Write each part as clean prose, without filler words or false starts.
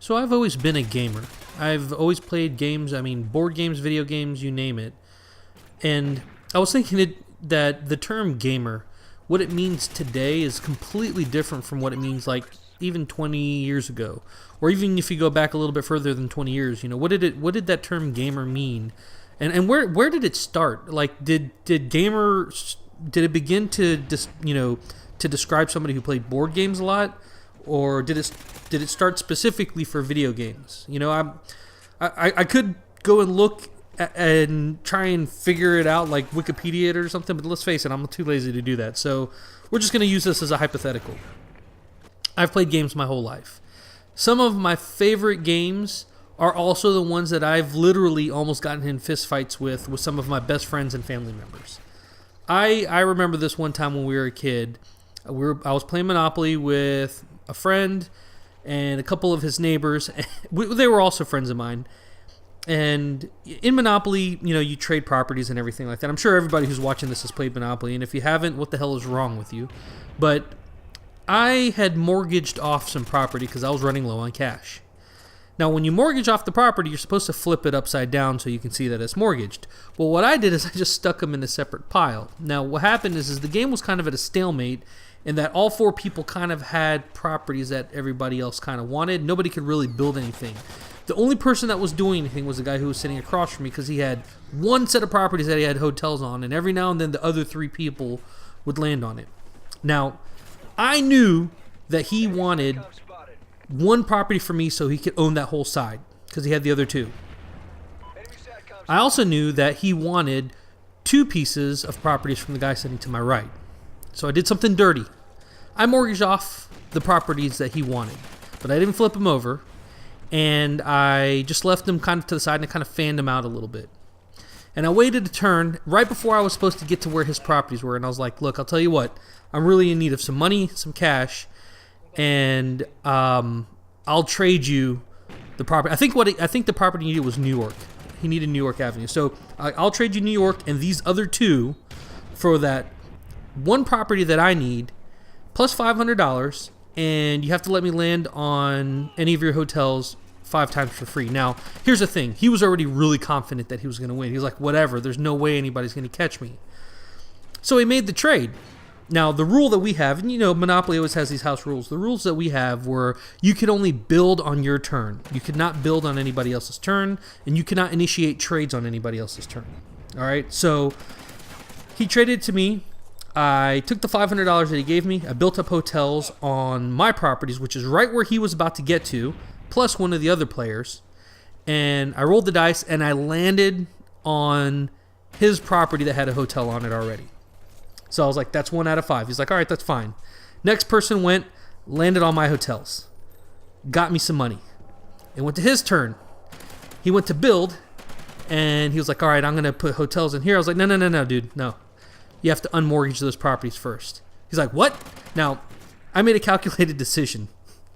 So I've always been a gamer. I've always played games, I mean, board games, video games, you name it. And I was thinking that the term gamer, what it means today is completely different from what it means like even 20 years ago. Or even if you go back a little bit further than 20 years, you know, what did that term gamer mean? And where did it start? Like did gamer, did it begin to to describe somebody who played board games a lot, or did it start specifically for video games? You know, I could go and look and try and figure it out like Wikipedia or something, but let's face it, I'm too lazy to do that. So we're just going to use this as a hypothetical. I've played games my whole life. Some of my favorite games are also the ones that I've literally almost gotten in fistfights with some of my best friends and family members. I remember this one time when we were a kid. I was playing Monopoly with a friend and a couple of his neighbors. They were also friends of mine. And in Monopoly, you know, you trade properties and everything like that. I'm sure everybody who's watching this has played Monopoly, and if you haven't, what the hell is wrong with you? But I had mortgaged off some property because I was running low on cash. Now, when you mortgage off the property, you're supposed to flip it upside down so you can see that it's mortgaged. Well, what I did is I just stuck them in a separate pile. Now, what happened is the game was kind of at a stalemate in that all four people kind of had properties that everybody else kind of wanted. Nobody could really build anything. The only person that was doing anything was the guy who was sitting across from me, because he had one set of properties that he had hotels on, and every now and then the other three people would land on it. Now, I knew that he wanted one property for me so he could own that whole side, because he had the other two. I also knew that he wanted two pieces of properties from the guy sitting to my right. So I did something dirty. I mortgaged off the properties that he wanted, but I didn't flip them over. And I just left them kind of to the side, and I kind of fanned them out a little bit. And I waited a turn right before I was supposed to get to where his properties were, and I was like, look, I'll tell you what, I'm really in need of some money, some cash, and I'll trade you the property. I think the property he needed was New York. He needed New York Avenue. So I'll trade you New York and these other two for that one property that I need, plus $500, and you have to let me land on any of your hotels 5 times for free. Now, here's the thing. He was already really confident that he was going to win. He was like, whatever, there's no way anybody's going to catch me. So he made the trade. Now, the rule that we have, and you know, Monopoly always has these house rules. The rules that we have were you could only build on your turn. You could not build on anybody else's turn, and you cannot initiate trades on anybody else's turn. All right, so he traded to me. I took the $500 that he gave me. I built up hotels on my properties, which is right where he was about to get to, plus one of the other players. And I rolled the dice, and I landed on his property that had a hotel on it already. So I was like, that's 1 out of 5. He's like, all right, that's fine. Next person went, landed on my hotels. Got me some money. It went to his turn. He went to build, and he was like, all right, I'm going to put hotels in here. I was like, no, dude, no. You have to unmortgage those properties first. He's like, what? Now, I made a calculated decision.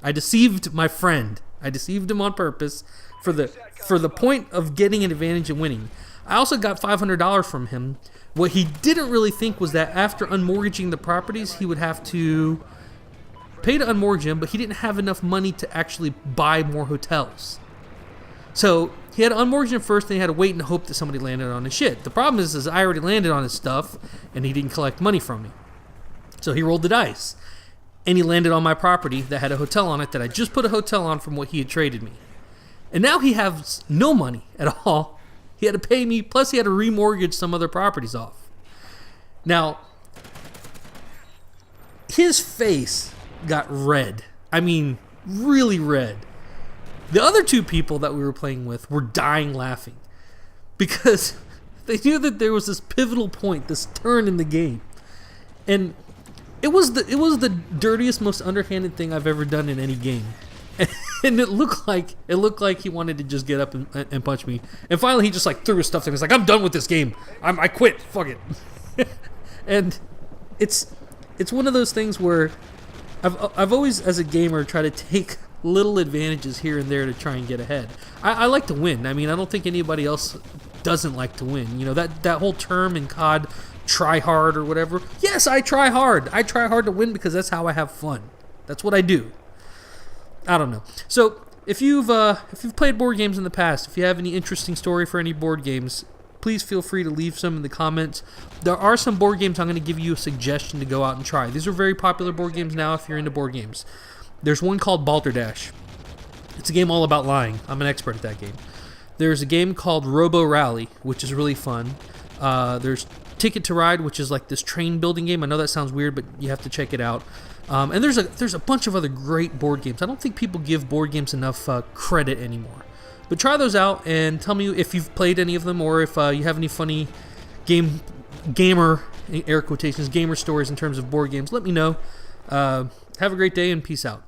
I deceived my friend. I deceived him on purpose for the point of getting an advantage and winning. I also got $500 from him. What he didn't really think was that after unmortgaging the properties, he would have to pay to unmortgage them, but he didn't have enough money to actually buy more hotels. So he had to unmortgage him first, and he had to wait and hope that somebody landed on his shit. The problem is I already landed on his stuff, and he didn't collect money from me. So he rolled the dice, and he landed on my property that had a hotel on it that I just put a hotel on from what he had traded me. And now he has no money at all. He had to pay me, plus he had to remortgage some other properties off. Now, his face got red. I mean, really red. The other two people that we were playing with were dying laughing because they knew that there was this pivotal point, this turn in the game. And it was the dirtiest, most underhanded thing I've ever done in any game. And it looked like he wanted to just get up and punch me. And finally he just like threw his stuff down. He's like, I'm done with this game. I quit. Fuck it. And it's one of those things where I've always, as a gamer, tried to take little advantages here and there to try and get ahead. I like to win. I mean, I don't think anybody else doesn't like to win. You know, that whole term in CoD, try hard or whatever. Yes, I try hard. I try hard to win because that's how I have fun. That's what I do. I don't know. So if you've played board games in the past, if you have any interesting story for any board games, please feel free to leave some in the comments. There are some board games I'm going to give you a suggestion to go out and try. These are very popular board games now if you're into board games. There's one called Balderdash. It's a game all about lying. I'm an expert at that game. There's a game called Robo Rally, which is really fun. There's Ticket to Ride, which is like this train building game. I know that sounds weird, but you have to check it out. And there's a bunch of other great board games. I don't think people give board games enough credit anymore. But try those out and tell me if you've played any of them or if you have any funny gamer, air quotations, gamer stories in terms of board games. Let me know. Have a great day and peace out.